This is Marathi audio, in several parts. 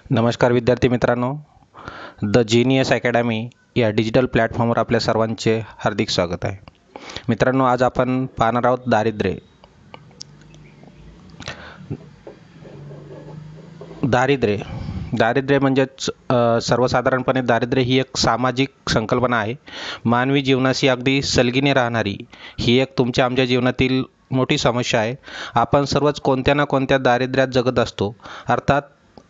नमस्कार विद्यार्थी मित्रांनो, द जीनियस अकॅडमी या डिजिटल प्लॅटफॉर्मवर आपल्या सर्वांचे हार्दिक स्वागत आहे. मित्रांनो, आज आपण पाहणार आहोत दारिद्र्य. दारिद्र्य म्हणजेच सर्वसाधारणपणे दारिद्र्य ही एक सामाजिक संकल्पना आहे. मानवी जीवनाशी अगदी सलगीने राहणारी ही एक तुमच्या आमच्या जीवनातील मोठी समस्या आहे. आपण सर्वच कोणत्या ना कोणत्या दारिद्र्यात जगत असतो. अर्थात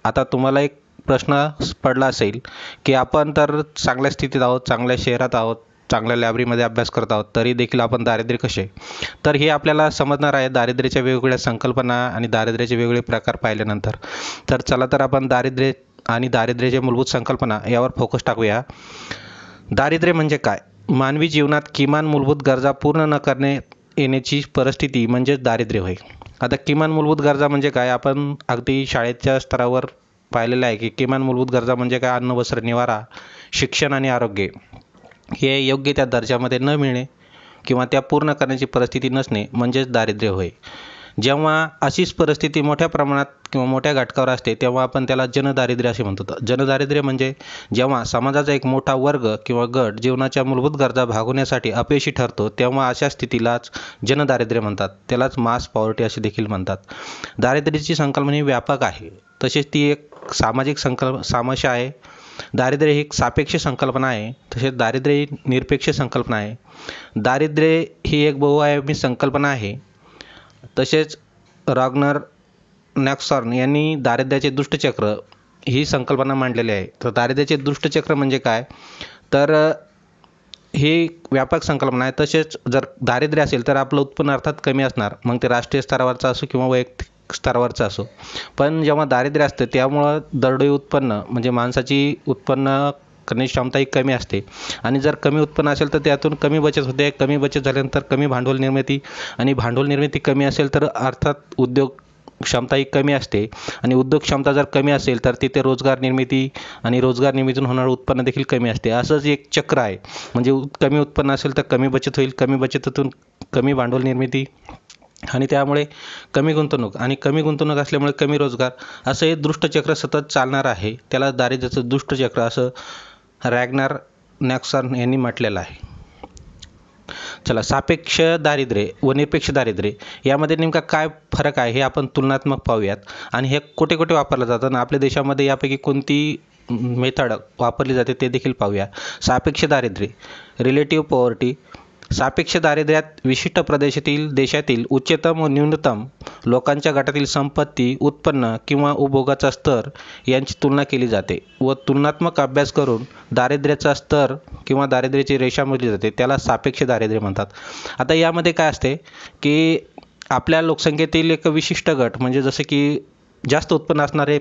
आता तुम्हाला एक प्रश्न पडला असेल की आपण तर चांगल्या स्थितीत आहोत, चांगल्या शहरात आहोत, चांगल्या लायब्ररीमध्ये अभ्यास करत आहोत, तरी देखील आपण दारिद्र्य कसे? तर हे आपल्याला समजणार आहे दारिद्र्याच्या वेगवेगळ्या संकल्पना आणि दारिद्र्याचे वेगवेगळे प्रकार पाहिल्यानंतर. तर चला तर आपण दारिद्र्य आणि दारिद्र्याच्या मूलभूत संकल्पना यावर फोकस टाकूया. दारिद्र्य म्हणजे काय? मानवी जीवनात किमान मूलभूत गरजा पूर्ण न करणे येण्याची परिस्थिती म्हणजेच दारिद्र्य होय. आता किमान मूलभूत गरजा म्हणजे काय? आपण अगदी शाळेच्या स्तरावर पाहिलेलं आहे की किमान मूलभूत गरजा म्हणजे काय? अन्न, वस्त्र, निवारा, शिक्षण आणि आरोग्य हे योग्य त्या दर्जामध्ये न मिळणे किंवा त्या पूर्ण करण्याची परिस्थिती नसणे म्हणजेच दारिद्र्य होय. जेव्हा अशीच परिस्थिती मोठ्या प्रमाणात किंवा मोठ्या घटकावर असते तेव्हा आपण त्याला जनदारिद्र्य असे म्हणतो. जनदारिद्र्य म्हणजे जेव्हा समाजाचा एक मोठा वर्ग किंवा गट जीवनाच्या मूलभूत गरजा भागवण्यासाठी अपयशी ठरतो तेव्हा अशा स्थितीलाच जनदारिद्र्य म्हणतात. त्यालाच मास पॉवर्टी असे देखील म्हणतात. दारिद्र्याची संकल्पना ही व्यापक आहे, तसेच ती एक सामाजिक समस्या आहे. दारिद्र्य ही एक सापेक्ष संकल्पना आहे, तसेच दारिद्र्य ही निरपेक्ष संकल्पना आहे. दारिद्र्य ही एक बहुआयामी संकल्पना आहे. तसेच रॉग्नर नॅक्सॉर्न यांनी दारिद्र्याचे दुष्टचक्र ही संकल्पना मांडलेली आहे. तर दारिद्र्याचे दुष्टचक्र म्हणजे काय? तर ही व्यापक संकल्पना आहे. तसेच जर दारिद्र्य असेल तर आपलं उत्पन्न अर्थात कमी असणार, मग ते राष्ट्रीय स्तरावरचं असो किंवा वैयक्तिक स्तरावरचं असो. पण जेव्हा दारिद्र्य असतं त्यामुळं दरडोई उत्पन्न म्हणजे माणसाची उत्पन्न करण्याची क्षमता ही कमी असते. आणि जर कमी उत्पन्न असेल तर त्यातून कमी बचत होते. कमी बचत झाल्यानंतर कमी भांडवल निर्मिती, आणि भांडवल निर्मिती कमी असेल तर अर्थात उद्योग क्षमता ही कमी असते. आणि उद्योग क्षमता जर कमी असेल तर तिथे रोजगार निर्मिती आणि रोजगार निर्मितीतून होणारं उत्पन्न देखील कमी असते. असंच एक चक्र आहे. म्हणजे कमी उत्पन्न असेल तर कमी बचत होईल, कमी बचतीतून कमी भांडवल निर्मिती आणि त्यामुळे कमी गुंतवणूक, आणि कमी गुंतवणूक असल्यामुळे कमी रोजगार, असं हे दुष्टचक्र सतत चालणार आहे. त्याला दारिद्र्याचं दुष्टचक्र असं रॅग्नर नॅक्सॉर्न यांनी म्हटलेलं आहे. चला, सापेक्ष दारिद्र्य व निरपेक्ष दारिद्र्य यामध्ये नेमका काय फरक आहे हे आपण तुलनात्मक पाहूयात. आणि हे कुठे कुठे वापरलं जातं आणि आपल्या देशामध्ये यापैकी कोणती मेथड वापरली जाते ते देखील पाहूया. सापेक्ष दारिद्र्य, रिलेटिव्ह पॉवर्टी. सापेक्ष दारिद्र्यात विशिष्ट देशातील उच्चतम व न्यूनतम लोकांच्या गटातील संपत्ती, उत्पन्न किंवा उपभोगाचा स्तर यांची तुलना केली जाते व तुलनात्मक अभ्यास करून दारिद्र्याचा स्तर किंवा दारिद्र्याची रेषा मोजली जाते. त्याला सापेक्ष दारिद्र्य म्हणतात. आता यामध्ये काय असते की आपल्या लोकसंख्येतील एक विशिष्ट गट म्हणजे जसे की जास्त उत्पन्न असणारे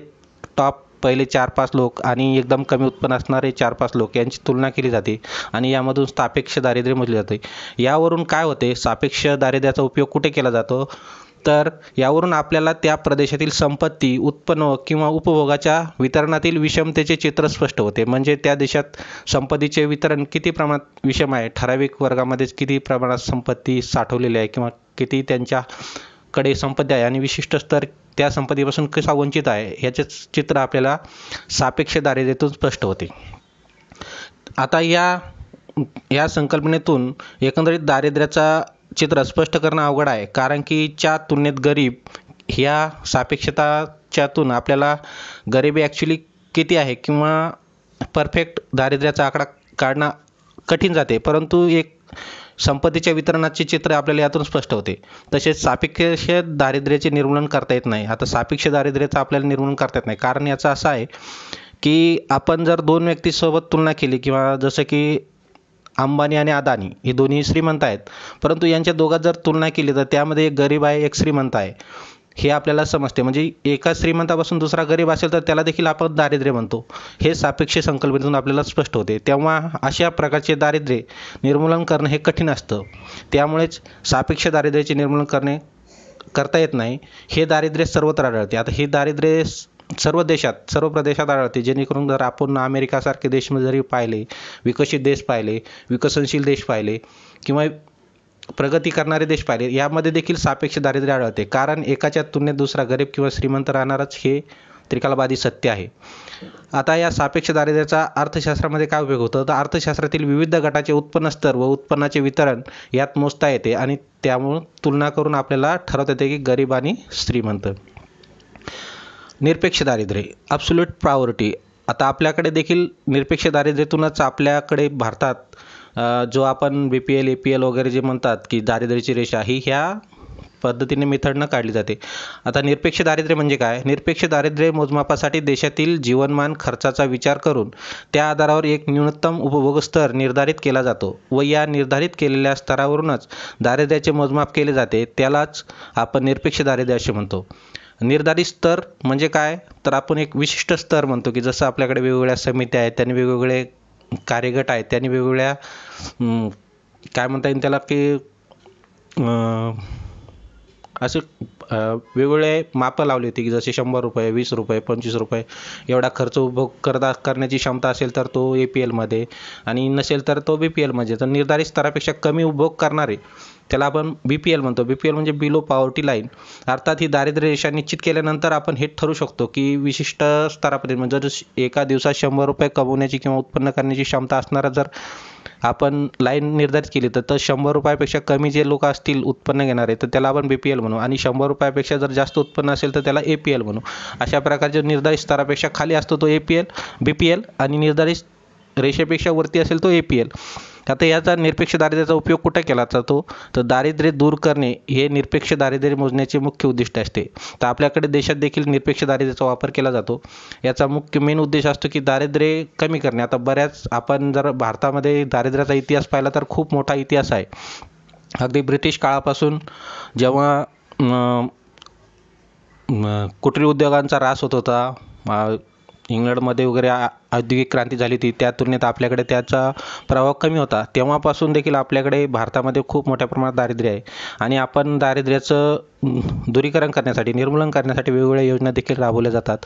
टॉप पहिले 4-5 लोक आणि एकदम कमी उत्पन्न असणारे 4-5 लोक यांची तुलना केली जाते आणि यामधून सापेक्ष दारिद्र्य मोजले जाते. यावरून काय होते? सापेक्ष दारिद्र्याचा उपयोग कुठे केला जातो? तर यावरून आपल्याला त्या प्रदेशातील संपत्ती, उत्पन्न किंवा उपभोगाच्या वितरणातील विषमतेचे चित्र स्पष्ट होते. म्हणजे त्या देशात संपत्तीचे वितरण किती प्रमाणात विषम आहे, ठराविक वर्गामध्येच किती प्रमाणात संपत्ती साठवलेली आहे किंवा किती त्यांच्याकडे संपत्ती आहे आणि विशिष्ट स्तर त्या संपत्तीपासून कसा वंचित आहे ह्याचे चित्र आपल्याला सापेक्ष दारिद्र्यातून स्पष्ट होते. आता या संकल्पनेतून एकंदरीत दारिद्र्याचा चित्र स्पष्ट करणं अवघड आहे, कारण की च्या तुलनेत गरीब ह्या सापेक्षताच्यातून आपल्याला गरिबी ॲक्च्युली किती आहे किंवा परफेक्ट दारिद्र्याचा आकडा काढणं कठीण जाते. परंतु एक संपत्तीच्या वितरणाचे चित्र आपल्याला यातून स्पष्ट होते. तसेच सापेक्ष दारिद्र्याचे निर्मूलन करता येत नाही. आता सापेक्ष दारिद्र्याचं आपल्याला निर्मूलन करता येत नाही, कारण याचं असं आहे की आपण जर दोन व्यक्तीसोबत तुलना केली किंवा जसं की अंबानी आणि अदानी हे दोन्ही श्रीमंत आहेत, परंतु यांच्या दोघात जर तुलना केली तर त्यामध्ये एक गरीब आहे, एक श्रीमंत आहे हे आपल्याला समजते. म्हणजे एका श्रीमंतापासून दुसरा गरीब असेल तर त्याला देखील आपण दारिद्र्य म्हणतो. हे सापेक्ष संकल्पनेतून आपल्याला स्पष्ट होते. तेव्हा अशा प्रकारचे दारिद्र्य निर्मूलन करणं हे कठीण असतं. त्यामुळेच सापेक्ष दारिद्र्याचे निर्मूलन करता येत नाही. हे दारिद्र्य सर्वत्र आढळते. आता हे दारिद्र्य सर्व प्रदेशात आढळते. जेणेकरून जर आपण अमेरिकासारखे देश जरी पाहिले, विकसित देश पाहिले, विकसनशील देश पाहिले किंवा प्रगती करणारे देश पाहिले, यामध्ये देखील सापेक्ष दारिद्र्य आढळते. कारण एकाच्या तुलनेत दुसरा गरीब किंवा श्रीमंत राहणारच हे त्रिकालबाधी सत्य आहे. आता या सापेक्ष दारिद्र्याचा अर्थशास्त्रामध्ये काय उपयोग होतो, तर अर्थशास्त्रातील विविध गटाचे उत्पन्न स्तर व उत्पन्नाचे वितरण यात मोजता येते आणि त्यामुळे तुलना करून आपल्याला ठरवता येते की गरीब आणि श्रीमंत. निरपेक्ष दारिद्र्य, ॲब्सोल्यूट पॉवर्टी. आता आपल्याकडे देखील निरपेक्ष दारिद्र्यातूनच आपल्याकडे भारतात जो आपण BPL APL वगैरे जे म्हणतात की दारिद्र्याची रेषा ही ह्या पद्धतीने मेथडनं काढली जाते. आता निरपेक्ष दारिद्र्य म्हणजे काय? निरपेक्ष दारिद्र्य मोजमापासाठी देशातील जीवनमान खर्चाचा विचार करून त्या आधारावर एक न्यूनतम उपभोग स्तर निर्धारित केला जातो व या निर्धारित केलेल्या स्तरावरूनच दारिद्र्याचे मोजमाप केले जाते. त्यालाच आपण निरपेक्ष दारिद्र्य असे म्हणतो. निर्धारित स्तर म्हणजे काय, तर आपण एक विशिष्ट स्तर म्हणतो की जसं आपल्याकडे वेगवेगळ्या समित्या आहेत, त्यांनी वेगवेगळे कार्यगट आहेत, त्यांनी वेगवेगळ्या काय म्हणता येईल त्याला की असे वेगवेगळे मापं लावली होती की जसे 100 रुपये, 20 रुपये, 25 रुपये एवढा खर्च उपभोग करण्याची क्षमता असेल तर तो APLमध्ये आणि नसेल तर तो BPLमध्ये. तर निर्धारित स्तरापेक्षा कमी उपभोग करणारे त्याला आपण BPL म्हणतो. BPL म्हणजे बिलो पॉवर्टी लाईन. अर्थात ही दारिद्र्य रेषा निश्चित केल्यानंतर आपण हे ठरवू शकतो की विशिष्ट स्तरापर्यंत म्हणजे जर एका दिवसात 100 रुपये कमवण्याची किंवा उत्पन्न करण्याची क्षमता असणारा जर आपण लाईन निर्धारित केली तर 100 रुपयापेक्षा कमी जे लोक असतील उत्पन्न घेणारे तर त्याला आपण BPL म्हणू आणि 100 रुपयापेक्षा जर जास्त उत्पन्न असेल तर त्याला APL म्हणू. अशा प्रकारचे निर्धारित स्तरापेक्षा खाली असतो तो BPL आणि निर्धारित रेषेपेक्षा वरती असेल तो APL. आता याचा निरपेक्ष दारिद्र्याचा उपयोग कुठे केला जातो, तर दारिद्र्य दूर करणे हे निरपेक्ष दारिद्र्य मोजण्याचे मुख्य उद्दिष्ट असते. तर आपल्याकडे देशात देखील निरपेक्ष दारिद्र्याचा वापर केला जातो. याचा मुख्य मेन उद्देश असतो की दारिद्र्य कमी करणे. आता बऱ्याच आपण जर भारतामध्ये दारिद्र्याचा इतिहास पाहिला तर खूप मोठा इतिहास आहे. अगदी ब्रिटिश काळापासून जेव्हा कुटीर उद्योगांचा ऱ्हास होत होता, इंग्लंडमध्ये वगैरे औद्योगिक क्रांती झाली होती, त्या तुलनेत आपल्याकडे त्याचा प्रभाव कमी होता. तेव्हापासून देखील आपल्याकडे भारतामध्ये खूप मोठ्या प्रमाणात दारिद्र्य आहे आणि आपण दारिद्र्याचं दूरीकरण करण्यासाठी, निर्मूलन करण्यासाठी वेगवेगळ्या योजना देखील राबवल्या जातात.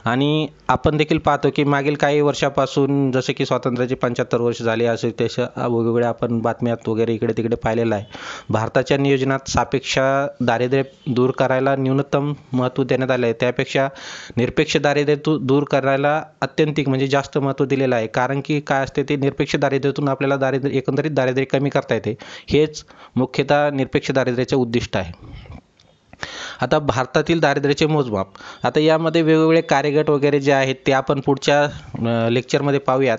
आणि आपण देखील पाहतो की मागील काही वर्षापासून जसे की स्वातंत्र्याचे 75 वर्ष झाले असे तशा वेगवेगळ्या आपण बातम्यात वगैरे इकडे तिकडे पाहिलेलं आहे. भारताच्या नियोजनात सापेक्ष दारिद्र्य दूर करायला न्यूनतम महत्त्व देण्यात आले आहे. त्यापेक्षा निरपेक्ष दारिद्र्य दूर करायला अत्यंतिक म्हणजे जास्त महत्त्व दिलेलं आहे. कारण की काय असते ते निरपेक्ष दारिद्र्यातून आपल्याला एकंदरीत दारिद्र्य कमी करता येते. हेच मुख्यतः निरपेक्ष दारिद्र्याचे उद्दिष्ट आहे. आता भारतातील दारिद्र्याचे मोजमाप. आता यामध्ये वेगवेगळे कार्यगट वगैरे जे आहेत ते आपण पुढच्या लेक्चरमध्ये पाहूयात.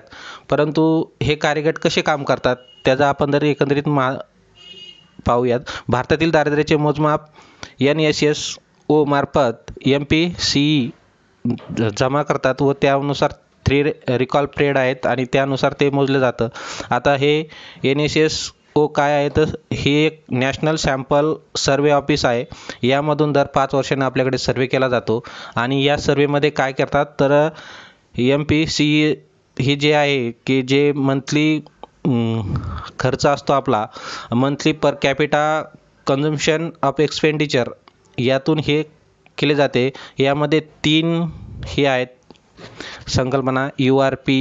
परंतु हे कार्यगट कसे काम करतात त्याचा आपण जर एकंदरीत पाहूयात. भारतातील दारिद्र्याचे मोजमाप NSSO मार्फत MPCE जमा करतात व त्यानुसार 3 रिकॉल पिरियड आहेत आणि त्यानुसार ते मोजलं जातं. आता हे NSSO काय आहे तर हे एक नॅशनल सॅम्पल सर्वे ऑफिस आहे. यामधून दर 5 वर्षांनी आपल्याकडे सर्वे केला जातो आणि या सर्वेमध्ये काय करतात तर MPCE हे जे आहे की जे मंथली खर्च असतो आपला, monthly per capita consumption of expenditure, यातून हे केले जाते. यामध्ये 3 हे आहेत संकल्पना, URP,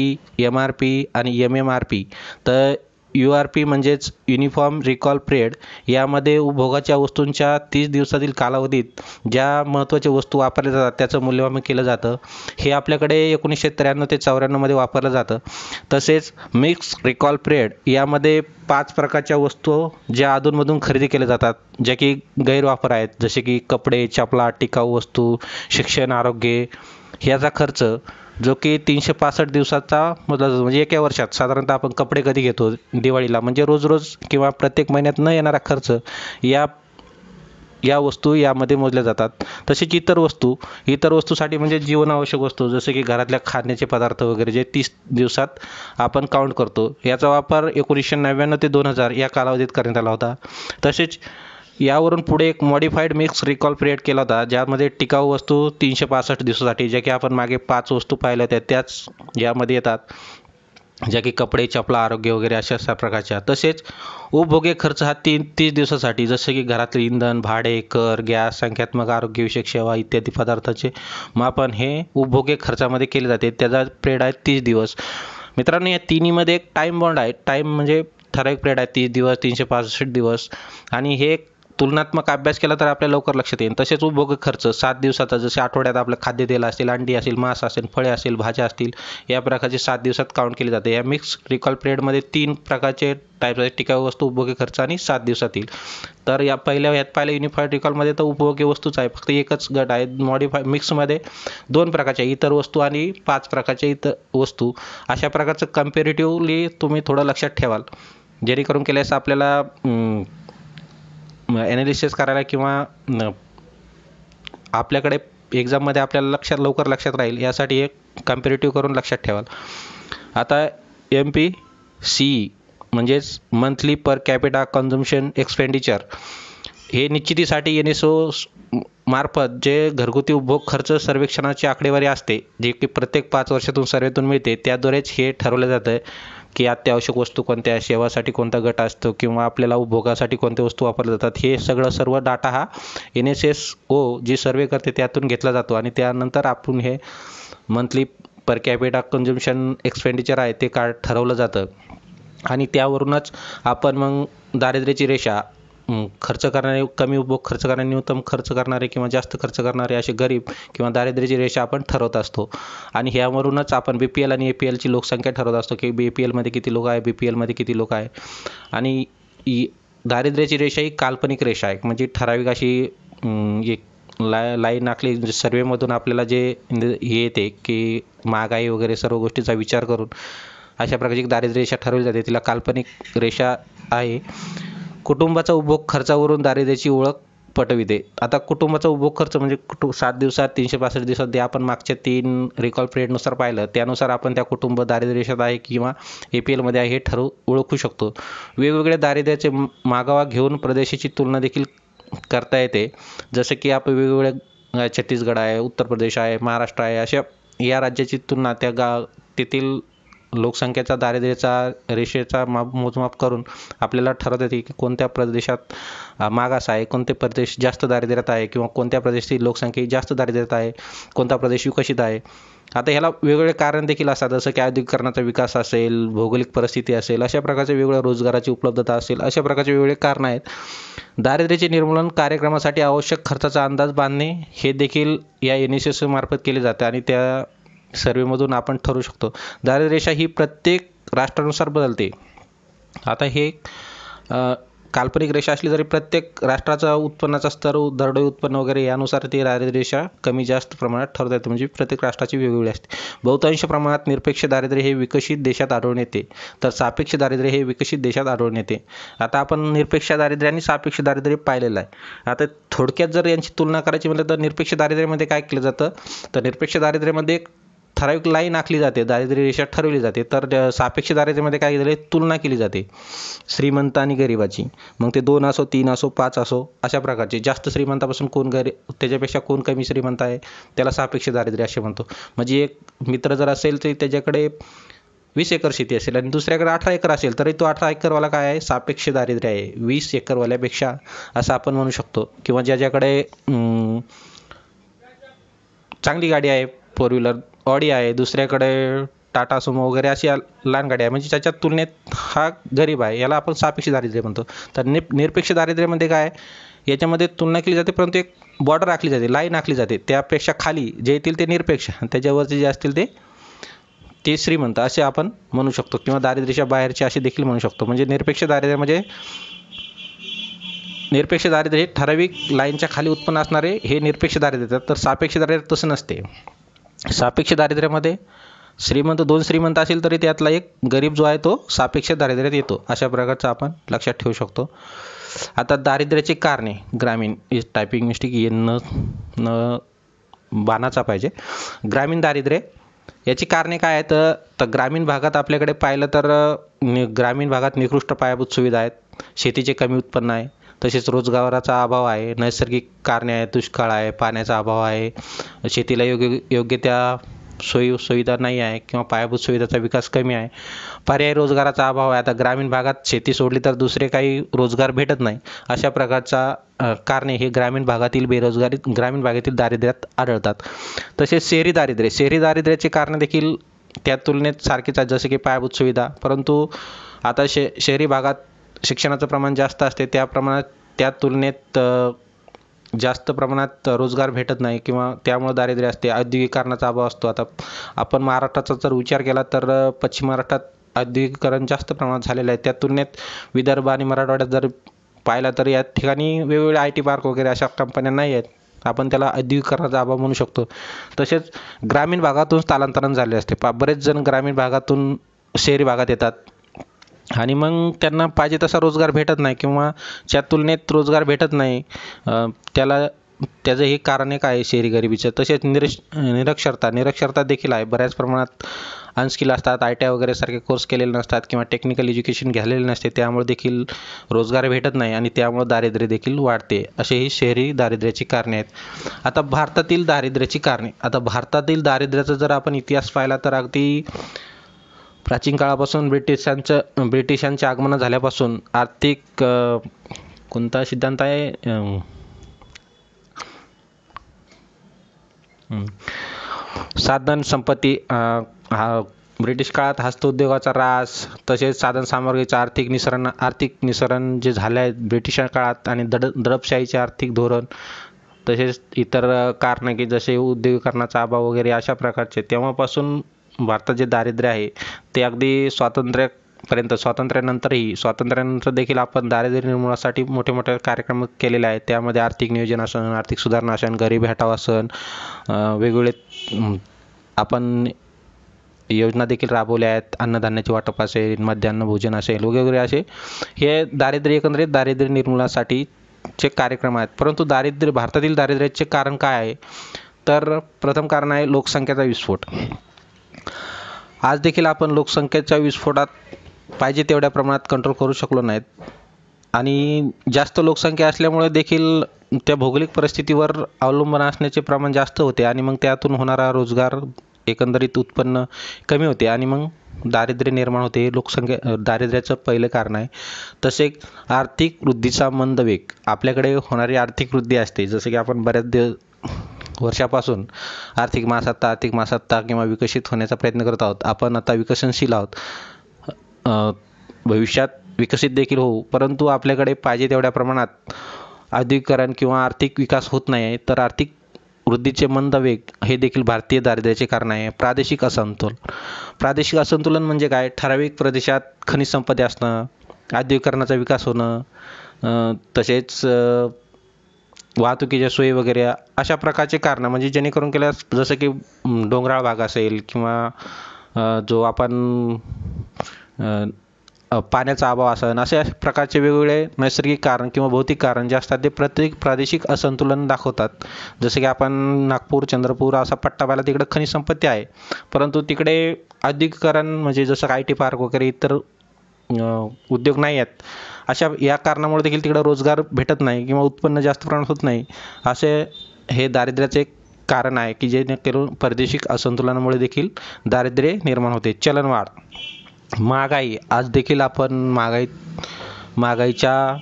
MRP आणि MMRP. तर URP म्हणजेच युनिफॉर्म रिकॉल पिरियड. यामध्ये उपभोगाच्या वस्तूंच्या 30 दिवसातील कालावधीत ज्या महत्त्वाच्या वस्तू वापरल्या जातात त्याचं मूल्यमापन केलं जातं. हे आपल्याकडे 1993 ते 94 मध्ये वापरलं जातं. तसेच मिक्स रिकॉल पिरियड, यामध्ये 5 प्रकारच्या वस्तू ज्या अधूनमधून खरेदी केल्या जातात ज्या की गैरवापर आहेत, जसे की कपडे, चपला, टिकाऊ वस्तू, शिक्षण, आरोग्य, ह्याचा खर्च जो की 365 दिवसाचा म्हणजे एका वर्षात साधारणतः आपण कपडे कधी घेतो दिवाळीला, म्हणजे रोज रोज किंवा प्रत्येक महिन्यात न येणारा खर्च या वस्तू यामध्ये मोजल्या जातात. तसेच इतर वस्तूसाठी म्हणजे जीवनावश्यक वस्तू जसे की घरातल्या खाण्याचे पदार्थ वगैरे जे 30 दिवसात आपण काउंट करतो, याचा वापर 1999 ते 2000 या कालावधीत करण्यात आला होता. तसेच यावरून पुढे एक मॉडिफाईड मिक्स रिकॉल पिरियड केला होता ज्यामध्ये टिकाऊ वस्तू 365 दिवसासाठी, ज्या की आपण मागे 5 वस्तू पाहिल्या होत्या त्याच यामध्ये येतात, ज्या की कपडे, चपला, आरोग्य वगैरे अशा प्रकारच्या. तसेच उपभोग्य खर्च हा 30 दिवसासाठी, जसे की घरातले इंधन, भाडे, कर, गॅस, संख्यात्मक आरोग्यविषयक सेवा इत्यादी पदार्थाचे मापन हे उपभोग्य खर्चामध्ये केले जाते. त्याचा पिरियड आहे 30 दिवस. मित्रांनो, या तिन्हीमध्ये एक टाईम बॉन्ड आहे. टाईम म्हणजे ठराविक पिरियड आहे 30 दिवस, 365 दिवस आणि हे तुलनात्मक अभ्यास केला तर आपल्याला लवकर लक्षात येईल. तसेच उपभोग खर्च 7 दिवसाचा, जसे आठवड्यात आपलं खाद्यतेल असतील, अंडी असतील, मांस असेल, फळे असतील, भाज्या असतील, या प्रकारचे 7 दिवसात काउंट केले जाते. या मिक्स रिकॉल पिरियडमध्ये 3 प्रकारचे टाईप्स आहेत: टिकाऊ वस्तू, उपभोगी खर्च आणि 7 दिवसातील. तर यात पाहिलं युनिफाईड रिकॉलमध्ये तर उपभोगी वस्तूच आहे, फक्त एकच गट आहे. मॉडिफाय मिक्समध्ये 2 प्रकारच्या इतर वस्तू आणि 5 प्रकारच्या इतर वस्तू, अशा प्रकारचं कम्पॅरेटिव्हली तुम्ही थोडं लक्षात ठेवाल, जेणेकरून केल्यास आपल्याला ॲनालिसिस करायला किंवा आपल्याकडे एक्झाममध्ये आपल्याला लवकर लक्षात राहील यासाठी एक कम्पॅरेटिव्ह करून लक्षात ठेवाल. आता MPCE म्हणजेच monthly per capita consumption expenditure, हे निश्चितीसाठी NSO मार्फत जे घरगुती उपभोग खर्च सर्वेक्षणाची आकडेवारी असते, जे की प्रत्येक 5 वर्षातून सर्वेतून मिळते, त्याद्वारेच हे ठरवलं जातं की अत्यावश्यक वस्तू कोणत्या, सेवासाठी कोणता गट असतो किंवा आपल्याला उपभोगासाठी कोणत्या वस्तू वापरल्या जातात. हे सर्व डाटा हा NSSO जी सर्वे करते त्यातून घेतला जातो आणि त्यानंतर आपण हे monthly per capita consumption expenditure आहे ते ठरवलं जातं आणि त्यावरूनच आपण मग दारिद्र्याची रेषा, खर्च करणारे, कमी उपभोग खर्च करणारे, न्यूनतम खर्च करणारे किंवा जास्त खर्च करणारे, असे गरीब किंवा दारिद्र्याची रेषा आपण ठरवत असतो. आणि ह्यावरूनच आपण BPL आणि APLची लोकसंख्या ठरवत असतो की BPLमध्ये किती लोक आहे, BPLमध्ये किती लोक आहे. आणि दारिद्र्याची रेषा ही काल्पनिक रेषा आहे, म्हणजे ठराविक अशी एक लाईन आखली, म्हणजे सर्वेमधून आपल्याला जे हे येते की महागाई वगैरे सर्व गोष्टीचा विचार करून अशा प्रकारची दारिद्र्य रेषा ठरवली जाते, तिला काल्पनिक रेषा आहे. कुटुंबाचा उपभोग खर्चावरून दारिद्र्याची ओळख पटविते. आता कुटुंबाचा उपभोग खर्च म्हणजे 7 दिवसात 365 दिवसात जे आपण मागच्या 3 रिकॉल पिरियडनुसार पाहिलं, त्यानुसार आपण त्या कुटुंब दारिद्र्य रेषेत आहे किंवा APLमध्ये आहे हे ओळखू शकतो. वेगवेगळ्या दारिद्र्याचे मागोवा घेऊन प्रदेशाची तुलना देखील करता येते, जसं की आपण वेगवेगळ्या छत्तीसगड आहे, उत्तर प्रदेश आहे, महाराष्ट्र आहे, अशा या राज्याची तुलना तेथील लोकसंख्येचा दारिद्र्याचा रेषेचा मोजमाप करून आपल्याला ठरवता येते की कोणत्या प्रदेशात मागास आहे, कोणते प्रदेश जास्त दारिद्र्यात आहे किंवा कोणत्या प्रदेशाची लोकसंख्या जास्त दारिद्र्यात आहे, कोणता प्रदेश विकसित आहे. आता ह्याला वेगवेगळे कारण देखील असतात, जसं की औद्योगिकरणाचा विकास असेल, भौगोलिक परिस्थिती असेल, अशा प्रकारचे वेगवेगळ्या रोजगाराची उपलब्धता असेल, अशा प्रकारचे वेगवेगळे कारणं आहेत. दारिद्र्याचे निर्मूलन कार्यक्रमासाठी आवश्यक खर्चाचा अंदाज बांधणे हे देखील या NSSO मार्फत केले जाते आणि त्या सर्वेमधून आपण ठरवू शकतो. दारिद्र्य रेषा ही प्रत्येक राष्ट्रानुसार बदलते. आता हे काल्पनिक रेषा असली तरी प्रत्येक राष्ट्राचा उत्पन्नाचा स्तर, दरडोई उत्पन्न वगैरे यानुसार ती दारिद्र्य रेषा कमी जास्त प्रमाणात ठरवता येते, म्हणजे प्रत्येक राष्ट्राची वेगवेगळी असते. बहुतांश प्रमाणात निरपेक्ष दारिद्र्य हे विकसित देशात आढळून येते, तर सापेक्ष दारिद्र्य हे विकसित देशात आढळून येते. आता आपण निरपेक्ष दारिद्र्य आणि सापेक्ष दारिद्र्य पाहिलेलं आहे. आता थोडक्यात जर यांची तुलना करायची म्हटलं तर निरपेक्ष दारिद्र्यामध्ये काय केलं जातं, तर निरपेक्ष दारिद्र्यामध्ये ठराविक लाईन आखली जाते, दारिद्र्य रेषा ठरवली जाते. तर सापेक्ष दारिद्र्यामध्ये काय झाले, तुलना केली जाते श्रीमंत आणि गरिबाची. मग ते 2 असो, 3 असो, 5 असो, अशा प्रकारचे. जास्त श्रीमंतापासून कोण त्याच्यापेक्षा कोण कमी श्रीमंत आहे त्याला सापेक्ष दारिद्र्य असे म्हणतो. म्हणजे एक मित्र जर असेल तर त्याच्याकडे 20 एकर शेती असेल आणि दुसऱ्याकडे 18 एकर असेल, तरी तो 18 एकरवाला काय आहे, सापेक्ष दारिद्र्य आहे 20 एकरवाल्यापेक्षा, असं आपण म्हणू शकतो. किंवा ज्याच्याकडे चांगली गाडी आहे, 4 व्हीलर ऑडी आहे, दुसऱ्याकडे टाटा सुमो वगैरे अशी लहान गाडी आहे, म्हणजे त्याच्या तुलनेत हा गरीब आहे, याला आपण सापेक्ष दारिद्र्य म्हणतो. तर निरपेक्ष दारिद्र्यामध्ये काय आहे, याच्यामध्ये तुलना केली जाते, परंतु एक बॉर्डर आखली जाते, लाईन आखली जाते, त्यापेक्षा खाली जे येतील ते निरपेक्ष आणि त्याच्यावरचे जे असतील ते श्रीमंत असे आपण म्हणू शकतो, किंवा दारिद्र्याच्या बाहेरचे असे देखील म्हणू शकतो. म्हणजे निरपेक्ष दारिद्र्य हे ठराविक लाईनच्या खाली उत्पन्न असणारे हे निरपेक्ष दारिद्र्य येतात. तर सापेक्ष दारिद्र्य तसं नसते. सापेक्ष दारिद्र्यामध्ये दोन श्रीमंत असेल तरी त्यातला एक गरीब जो आहे तो सापेक्ष दारिद्र्यात येतो, अशा प्रकारचं आपण लक्षात ठेवू शकतो. आता दारिद्र्याची कारणे, ग्रामीण टायपिंग मिस्टेक न बाणाचा पाहिजे. ग्रामीण दारिद्र्य याची कारणे काय आहेत, तर ग्रामीण भागात आपल्याकडे पाहिलं तर ग्रामीण भागात निकृष्ट पायाभूत सुविधा आहेत, शेतीचे कमी उत्पन्न आहे, तसेच रोजगाराचा अभाव आहे, नैसर्गिक कारणे आहेत, दुष्काळ आहे, पाण्याचा अभाव आहे, शेतीला योग्य त्या सुविधा नाही आहे किंवा पायाभूत सुविधाचा विकास कमी आहे, पर्यायी रोजगाराचा अभाव आहे. आता ग्रामीण भागात शेती सोडली तर दुसरे काही रोजगार भेटत नाही, अशा प्रकारचा कारणे हे ग्रामीण भागातील दारिद्र्यात आढळतात. तसेच शहरी दारिद्र्याचे कारणे देखील त्या तुलनेत सारखीच आहेत, जसे की पायाभूत सुविधा. परंतु आता शहरी भागात शिक्षणाचं प्रमाण जास्त असते, त्या प्रमाणात त्या तुलनेत जास्त प्रमाणात रोजगार भेटत नाही किंवा त्यामुळे दारिद्र्य असते. औद्योगिकीकरणाचा अभाव असतो. आता आपण महाराष्ट्राचा जर विचार केला तर पश्चिम महाराष्ट्रात औद्योगिकीकरण जास्त प्रमाणात झालेलं आहे. त्या तुलनेत विदर्भ आणि मराठवाड्यात जर पाहिला तर या ठिकाणी वेगवेगळे आय टी पार्क वगैरे अशा कंपन्या नाही आहेत. आपण त्याला औद्योगिकीकरणाचा अभाव म्हणू शकतो. तसेच ग्रामीण भागातून स्थलांतरण झाले असते. बरेच जण ग्रामीण भागातून शहरी भागात येतात आणि मग त्यांना पाहिजे तसा रोजगार भेटत नाही किंवा त्या तुलनेत रोजगार भेटत नाही. त्याचं हे कारण एक आहे शहरी गरिबीचं. तसेच निरक्षरता देखील आहे. बऱ्याच प्रमाणात अनस्किल असतात, आय टी आय वगैरे सारखे कोर्स केलेले नसतात किंवा टेक्निकल एज्युकेशन घेतलेले नसते. त्यामुळे देखील रोजगार भेटत नाही आणि त्यामुळे दारिद्र्य देखील वाढते. असे ही शहरी दारिद्र्याची कारणे आहेत. आता भारतातील दारिद्र्याची कारणे. आता भारतातील दारिद्र्याचा जर आपण इतिहास पाहिला तर अगदी प्राचीन काळापासून ब्रिटिशांच्या आगमन झाल्यापासून आर्थिक कोणता सिद्धांत आहे, साधन संपत्ती, ब्रिटिश काळात हस्तउद्योगाचा ऱ्हास, तसेच साधन सामग्रीचं आर्थिक निसरण जे झाले आहे ब्रिटिश काळात आणि दडपशाहीचे आर्थिक धोरण, तसेच इतर कारणे की जसे उद्योगीकरणाचा अभाव वगैरे अशा प्रकारचे. तेव्हापासून भारतात जे दारिद्र्य आहे ते अगदी स्वातंत्र्यानंतर देखील आपण दारिद्र्य निर्मूलनासाठी मोठे मोठे कार्यक्रम केलेले आहेत. त्यामध्ये आर्थिक नियोजन असन, आर्थिक सुधारणा असन, गरिबी हटाव असन, वेगवेगळे आपण योजना देखील राबवल्या आहेत. अन्नधान्याचे वाटप असेल, मध्यान्ह भोजन असेल, वगैरे असे हे एकंदरीत दारिद्र्य निर्मूलनासाठीचे कार्यक्रम आहेत. परंतु भारतातील दारिद्र्याचे कारण काय आहे तर प्रथम कारण आहे लोकसंख्येचा विस्फोट. आज देखील आपण लोकसंख्येच्या विस्फोटात पाहिजे तेवढ्या प्रमाणात कंट्रोल करू शकलो नाहीत आणि जास्त लोकसंख्या असल्यामुळे देखील त्या भौगोलिक परिस्थितीवर अवलंबून असण्याचे प्रमाण जास्त होते आणि मग त्यातून होणारा रोजगार एकंदरीत उत्पन्न कमी होते आणि मग दारिद्र्य निर्माण होते. दारिद्र्याचं पहिलं कारण आहे. तसे आर्थिक वृद्धीचा मंद वेग. आपल्याकडे होणारी आर्थिक वृद्धी असते, जसं की आपण बऱ्याच वर्षापासून आर्थिक महासत्ता किंवा विकसित होण्याचा प्रयत्न करत आहोत. आपण आता विकसनशील आहोत, भविष्यात विकसित देखील होऊ, परंतु आपल्याकडे पाहिजे तेवढ्या प्रमाणात औद्योगिकीकरण किंवा आर्थिक विकास होत नाही आहे. तर आर्थिक वृद्धीचे मंद वेग हे देखील भारतीय दारिद्र्याचे कारण आहे. प्रादेशिक असंतुलन म्हणजे काय? ठराविक प्रदेशात खनिज संपत्ती असणं, औद्योगिकीकरणाचा विकास होणं, तसेच वाहतुकीच्या सोयी वगैरे अशा प्रकारचे कारणं, म्हणजे जेणेकरून केल्यास जसं की डोंगराळ भाग असेल किंवा जो आपण पाण्याचा अभाव असेल, अशा प्रकारचे वेगवेगळे नैसर्गिक कारण किंवा भौतिक कारण जे असतात ते प्रत्येक प्रादेशिक असंतुलन दाखवतात. जसं की आपण नागपूर, चंद्रपूर असा पट्टा पाहिला, तिकडे खनिज संपत्ती आहे, परंतु तिकडे औद्योगिकीकरण म्हणजे जसं आय टी पार्क वगैरे इतर उद्योग नाही आहेत. या कारणामुळे देखील तिकडे रोजगार भेटत नाही किंवा उत्पन्न जास्त प्रमाणात होत नाही. असे हे दारिद्र्याचे एक कारण आहे की जेणेकरून प्रादेशिक असंतुलनामुळे देखील दारिद्र्य निर्माण होते. चलनवाढ, महागाई. आज देखील आपण महागाईच्या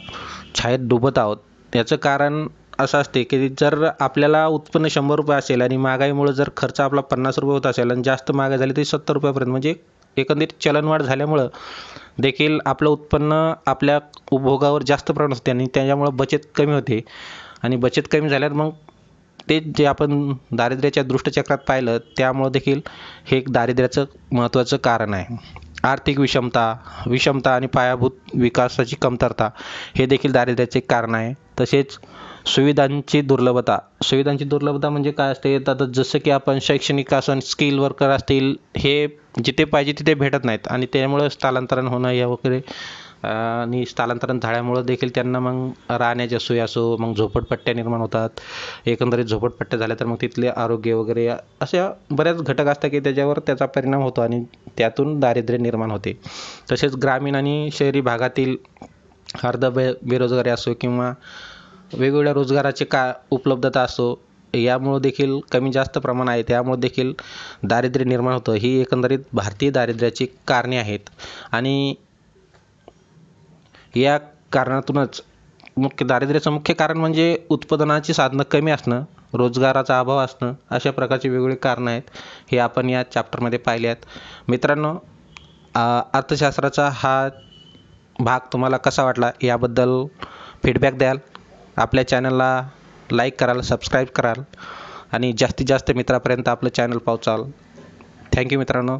छायेत डुबत आहोत. याचं कारण असं असते की जर आपल्याला उत्पन्न 100 रुपये असेल आणि महागाईमुळे जर खर्च आपला 50 रुपये होत असेल आणि जास्त महागाई झाली तरी 70 रुपयापर्यंत, म्हणजे एकंदरीत चलनवाढ झाल्यामुळं देखील आपलं उत्पन्न आपल्या उपभोगावर जास्त प्रमाणात होते आणि त्याच्यामुळं बचत कमी होते आणि बचत कमी झाल्यावर मग ते जे आपण दारिद्र्याच्या दृष्टचक्रात पाहिलं त्यामुळं देखील हे एक दारिद्र्याचं महत्त्वाचं कारण आहे. आर्थिक विषमता आणि पायाभूत विकासाची कमतरता हे देखील दारिद्र्याचे कारण आहे. तसेच सुविधांची दुर्लभता म्हणजे काय असते, आता जसं की आपण शैक्षणिक असन, स्किल वर्कर असतील, हे जिथे पाहिजे तिथे भेटत नाहीत आणि त्यामुळे स्थलांतरण होणं या वगैरे आणि स्थलांतरण झाल्यामुळं देखील त्यांना मग राहण्याच्या सोयी असो, मग झोपडपट्ट्या निर्माण होतात. एकंदरीत झोपडपट्ट्या झाल्या तर मग तिथले आरोग्य वगैरे अशा बऱ्याच घटक असतात की त्याच्यावर त्याचा परिणाम होतो आणि त्यातून दारिद्र्य निर्माण होते. तसेच ग्रामीण आणि शहरी भागातील बेरोजगारी असो किंवा वेगवेगळ्या रोजगाराची उपलब्धता असो, यामुळं देखील कमी जास्त प्रमाण आहे, त्यामुळे देखील दारिद्र्य निर्माण होतं. ही एकंदरीत भारतीय दारिद्र्याची कारणे आहेत आणि या कारणातूनच दारिद्र्याचं मुख्य कारण म्हणजे उत्पादनाची साधनं कमी असणं, रोजगाराचा अभाव असणं, अशा प्रकारची वेगवेगळी कारणं आहेत. हे आपण या चॅप्टरमध्ये पाहिले आहेत. मित्रांनो, अर्थशास्त्राचा हा भाग तुम्हाला कसा वाटला याबद्दल फीडबॅक द्याल. आपल्या चॅनलला लाईक कराल, सबस्क्राईब कराल आणि जास्तीत जास्त मित्रापर्यंत आपलं चॅनल पोहोचाल. थँक्यू मित्रांनो.